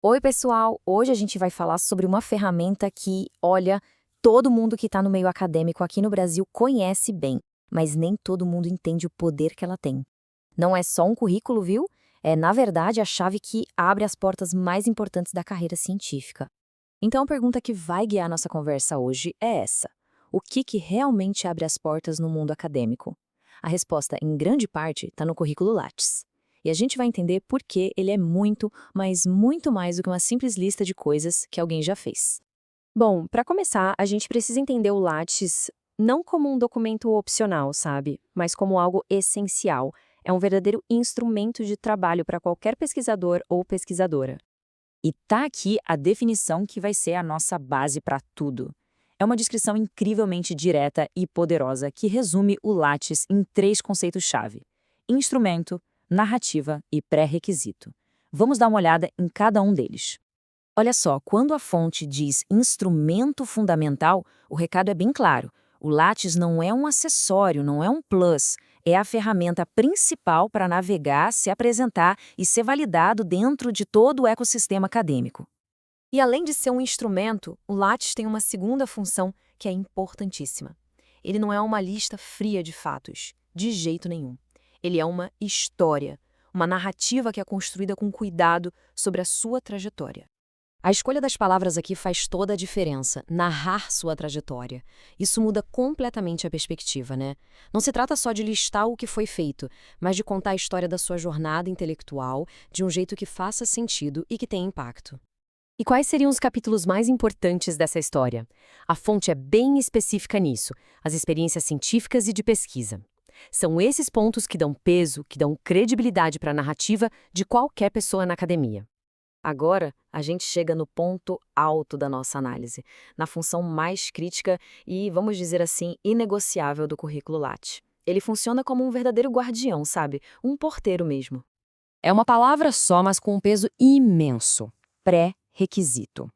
Oi, pessoal! Hoje a gente vai falar sobre uma ferramenta que, olha, todo mundo que está no meio acadêmico aqui no Brasil conhece bem, mas nem todo mundo entende o poder que ela tem. Não é só um currículo, viu? É, na verdade, a chave que abre as portas mais importantes da carreira científica. Então, a pergunta que vai guiar nossa conversa hoje é essa: o que realmente abre as portas no mundo acadêmico? A resposta, em grande parte, está no currículo Lattes. E a gente vai entender por que ele é muito, mas muito mais do que uma simples lista de coisas que alguém já fez. Bom, para começar, a gente precisa entender o Lattes não como um documento opcional, sabe? Mas como algo essencial. É um verdadeiro instrumento de trabalho para qualquer pesquisador ou pesquisadora. E tá aqui a definição que vai ser a nossa base para tudo. É uma descrição incrivelmente direta e poderosa que resume o Lattes em três conceitos-chave: instrumento, narrativa e pré-requisito. Vamos dar uma olhada em cada um deles. Olha só, quando a fonte diz instrumento fundamental, o recado é bem claro. O Lattes não é um acessório, não é um plus. É a ferramenta principal para navegar, se apresentar e ser validado dentro de todo o ecossistema acadêmico. E além de ser um instrumento, o Lattes tem uma segunda função que é importantíssima. Ele não é uma lista fria de fatos, de jeito nenhum. Ele é uma história, uma narrativa que é construída com cuidado sobre a sua trajetória. A escolha das palavras aqui faz toda a diferença, narrar sua trajetória. Isso muda completamente a perspectiva, né? Não se trata só de listar o que foi feito, mas de contar a história da sua jornada intelectual de um jeito que faça sentido e que tenha impacto. E quais seriam os capítulos mais importantes dessa história? A fonte é bem específica nisso, as experiências científicas e de pesquisa. São esses pontos que dão peso, que dão credibilidade para a narrativa de qualquer pessoa na academia. Agora, a gente chega no ponto alto da nossa análise, na função mais crítica e, vamos dizer assim, inegociável do currículo Lattes. Ele funciona como um verdadeiro guardião, sabe? Um porteiro mesmo. É uma palavra só, mas com um peso imenso: pré-requisito.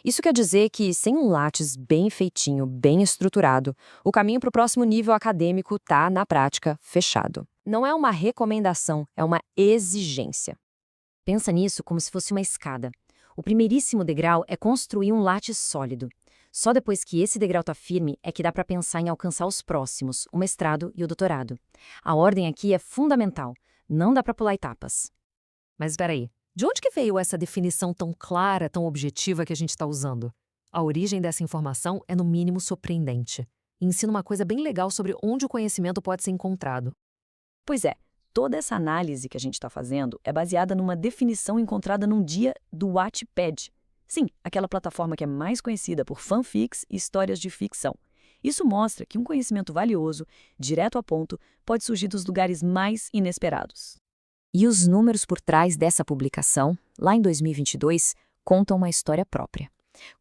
Isso quer dizer que, sem um Lattes bem feitinho, bem estruturado, o caminho para o próximo nível acadêmico está, na prática, fechado. Não é uma recomendação, é uma exigência. Pensa nisso como se fosse uma escada. O primeiríssimo degrau é construir um Lattes sólido. Só depois que esse degrau está firme é que dá para pensar em alcançar os próximos, o mestrado e o doutorado. A ordem aqui é fundamental. Não dá para pular etapas. Mas espera aí, de onde que veio essa definição tão clara, tão objetiva que a gente está usando? A origem dessa informação é no mínimo surpreendente. E ensina uma coisa bem legal sobre onde o conhecimento pode ser encontrado. Pois é, toda essa análise que a gente está fazendo é baseada numa definição encontrada num dia do Wattpad. Sim, aquela plataforma que é mais conhecida por fanfics e histórias de ficção. Isso mostra que um conhecimento valioso, direto a ponto, pode surgir dos lugares mais inesperados. E os números por trás dessa publicação, lá em 2022, contam uma história própria.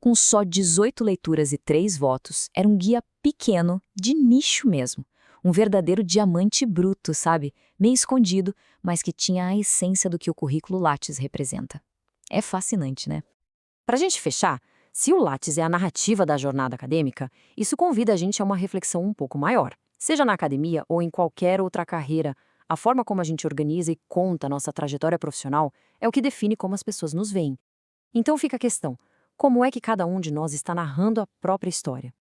Com só 18 leituras e 3 votos, era um guia pequeno, de nicho mesmo. Um verdadeiro diamante bruto, sabe? Meio escondido, mas que tinha a essência do que o currículo Lattes representa. É fascinante, né? Para a gente fechar, se o Lattes é a narrativa da jornada acadêmica, isso convida a gente a uma reflexão um pouco maior. Seja na academia ou em qualquer outra carreira, a forma como a gente organiza e conta a nossa trajetória profissional é o que define como as pessoas nos veem. Então fica a questão: como é que cada um de nós está narrando a própria história?